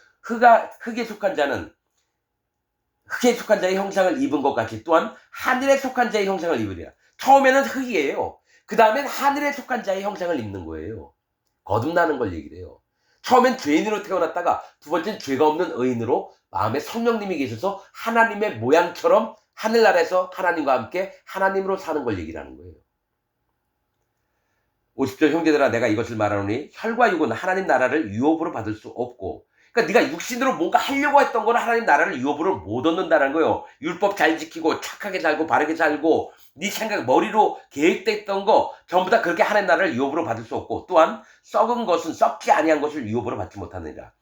흙에 속한 자는 흙에 속한 자의 형상을 입은 것 같이 또한 하늘에 속한 자의 형상을 입으리라. 처음에는 흙이에요. 그 다음엔 하늘에 속한 자의 형상을 입는 거예요. 거듭나는 걸 얘기를 해요. 처음엔 죄인으로 태어났다가 두 번째는 죄가 없는 의인으로 마음에 성령님이 계셔서 하나님의 모양처럼 하늘나라에서 하나님과 함께 하나님으로 사는 걸 얘기를 하는 거예요. 50절 형제들아 내가 이것을 말하노니 혈과 육은 하나님 나라를 유업으로 받을 수 없고 그러니까 네가 육신으로 뭔가 하려고 했던 거는 하나님 나라를 유업으로 못 얻는다는 거예요. 율법 잘 지키고 착하게 살고 바르게 살고 네 생각 머리로 계획됐던 거 전부 다 그렇게 하나님 나라를 유업으로 받을 수 없고 또한 썩은 것은 썩지 아니한 것을 유업으로 받지 못하느니라.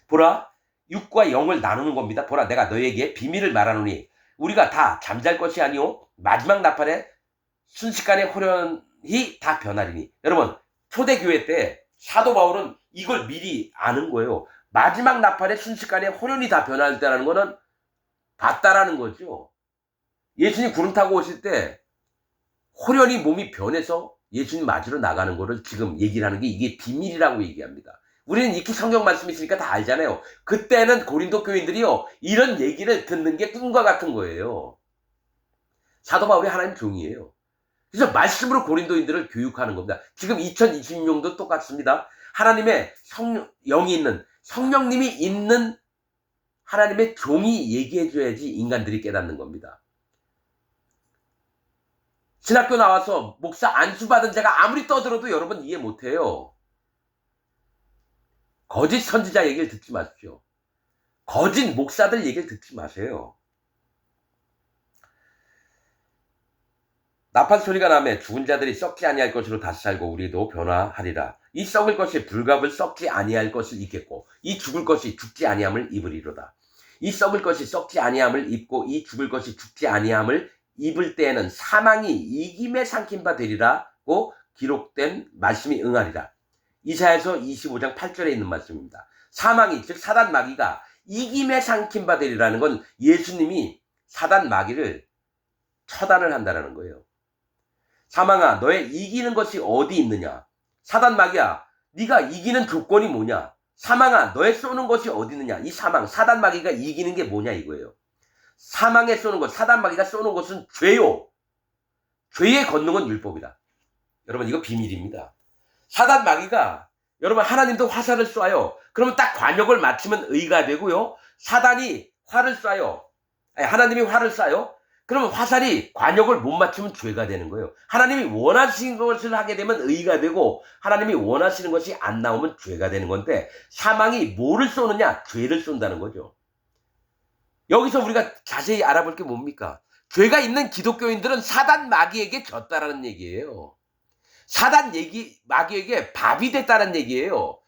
보라 육과 영을 나누는 겁니다. 보라 내가 너에게 비밀을 말하노니 우리가 다 잠잘 것이 아니오 마지막 나팔에 순식간에 호련히 다 변하리니. 여러분 초대교회 때 사도 바울은 이걸 미리 아는 거예요. 마지막 나팔에 순식간에 호련히 다 변할 때라는 거는 봤다라는 거죠. 예수님 구름 타고 오실 때 호련히 몸이 변해서 예수님 맞으러 나가는 거를 지금 얘기를 하는 게 이게 비밀이라고 얘기합니다. 우리는 이렇게 성경 말씀이 있으니까 다 알잖아요. 그때는 고린도 교인들이요 이런 얘기를 듣는 게 꿈과 같은 거예요. 사도 바울이 하나님 종이에요. 그래서 말씀으로 고린도인들을 교육하는 겁니다. 지금 2026년도 똑같습니다. 하나님의 영이 있는 성령님이 있는 하나님의 종이 얘기해줘야지 인간들이 깨닫는 겁니다. 신학교 나와서 목사 안수 받은 자가 아무리 떠들어도 여러분 이해 못해요. 거짓 선지자 얘기를 듣지 마십시오. 거짓 목사들 얘기를 듣지 마세요. 나팔 소리가 나매 죽은 자들이 썩지 아니할 것으로 다시 살고 우리도 변화하리라. 이 썩을 것이 불갑을 썩지 아니할 것을 입겠고 이 죽을 것이 죽지 아니함을 입으리로다. 이 썩을 것이 썩지 아니함을 입고 이 죽을 것이 죽지 아니함을 입을 때에는 사망이 이김에 삼킨 바 되리라고 기록된 말씀이 응하리라. 이사야서 25장 8절에 있는 말씀입니다. 사망이 즉 사단 마귀가 이김에 삼킨 바 되리라는 건 예수님이 사단 마귀를 처단을 한다는 거예요. 사망아 너의 이기는 것이 어디 있느냐. 사단 마귀야 네가 이기는 조건이 뭐냐. 사망아 너의 쏘는 것이 어디 있느냐. 이 사망 사단 마귀가 이기는 게 뭐냐 이거예요. 사망에 쏘는 것 사단 마귀가 쏘는 것은 죄요. 죄의 권능은 율법이다. 여러분 이거 비밀입니다. 사단 마귀가 여러분 하나님도 화살을 쏴요. 그러면 딱 관역을 맞추면 의가 되고요. 사단이 화를 쏴요. 하나님이 화를 쏴요. 그러면 화살이 관역을 못 맞추면 죄가 되는 거예요. 하나님이 원하시는 것을 하게 되면 의가 되고 하나님이 원하시는 것이 안 나오면 죄가 되는 건데 사망이 뭐를 쏘느냐? 죄를 쏜다는 거죠. 여기서 우리가 자세히 알아볼 게 뭡니까? 죄가 있는 기독교인들은 사단 마귀에게 졌다라는 얘기예요. 사단 마귀에게 밥이 됐다는 얘기예요.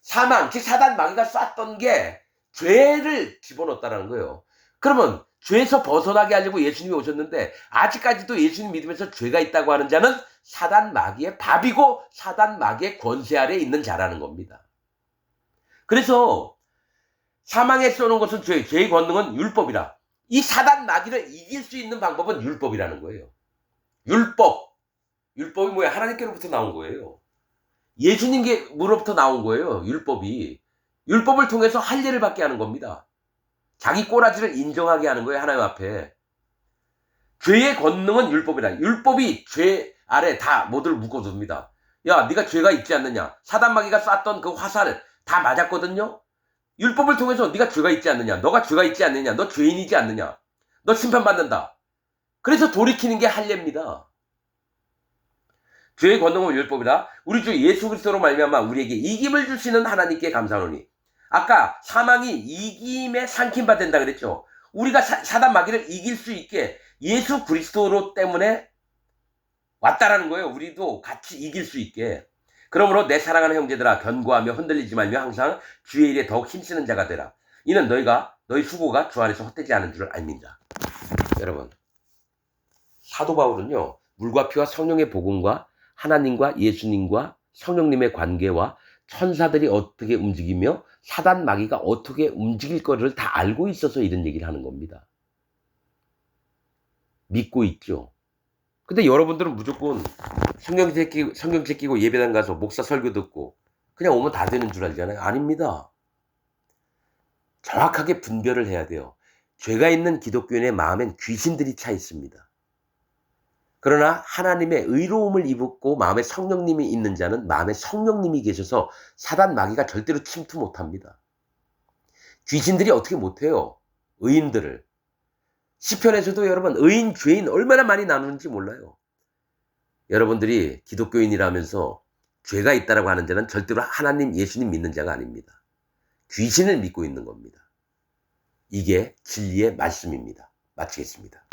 사망, 즉 사단 마귀가 쐈던 게 죄를 집어넣었다는 거예요. 그러면 죄에서 벗어나게 하려고 예수님이 오셨는데 아직까지도 예수님 믿으면서 죄가 있다고 하는 자는 사단 마귀의 밥이고 사단 마귀의 권세 아래에 있는 자라는 겁니다. 그래서 사망에 쏘는 것은 죄의 권능은 율법이라. 이 사단 마귀를 이길 수 있는 방법은 율법이라는 거예요. 율법이 뭐야? 하나님께로부터 나온 거예요. 예수님께로부터 나온 거예요. 율법을 통해서 할 일을 받게 하는 겁니다. 자기 꼬라지를 인정하게 하는 거예요. 하나님 앞에. 죄의 권능은 율법이다. 율법이 죄 아래 다 모두를 묶어둡니다. 야 네가 죄가 있지 않느냐. 사단 마귀가 쐈던 그 화살을 다 맞았거든요. 율법을 통해서 네가 죄가 있지 않느냐. 너가 죄가 있지 않느냐. 너 죄인이지 않느냐. 너 심판받는다. 그래서 돌이키는 게 할례입니다. 죄의 권능은 율법이다. 우리 주 예수 그리스도로 말미암아 우리에게 이김을 주시는 하나님께 감사하노니. 아까 사망이 이김에 삼킨 바 된다 그랬죠. 우리가 사단 마귀를 이길 수 있게 예수 그리스도로 때문에 왔다라는 거예요. 우리도 같이 이길 수 있게. 그러므로 내 사랑하는 형제들아 견고하며 흔들리지 말며 항상 주의 일에 더욱 힘쓰는 자가 되라. 이는 너희 수고가 주 안에서 헛되지 않은 줄을 알미니라. 여러분, 사도 바울은요, 물과 피와 성령의 복음과 하나님과 예수님과 성령님의 관계와 천사들이 어떻게 움직이며 사단 마귀가 어떻게 움직일 거를 다 알고 있어서 이런 얘기를 하는 겁니다. 믿고 있죠. 근데 여러분들은 무조건 성경책 끼고 예배당 가서 목사 설교 듣고 그냥 오면 다 되는 줄 알잖아요. 아닙니다. 정확하게 분별을 해야 돼요. 죄가 있는 기독교인의 마음엔 귀신들이 차 있습니다. 그러나 하나님의 의로움을 입었고 마음에 성령님이 있는 자는 마음에 성령님이 계셔서 사단 마귀가 절대로 침투 못합니다. 귀신들이 어떻게 못해요? 의인들을. 시편에서도 여러분 의인 죄인 얼마나 많이 나누는지 몰라요. 여러분들이 기독교인이라면서 죄가 있다라고 하는 자는 절대로 하나님 예수님 믿는 자가 아닙니다. 귀신을 믿고 있는 겁니다. 이게 진리의 말씀입니다. 마치겠습니다.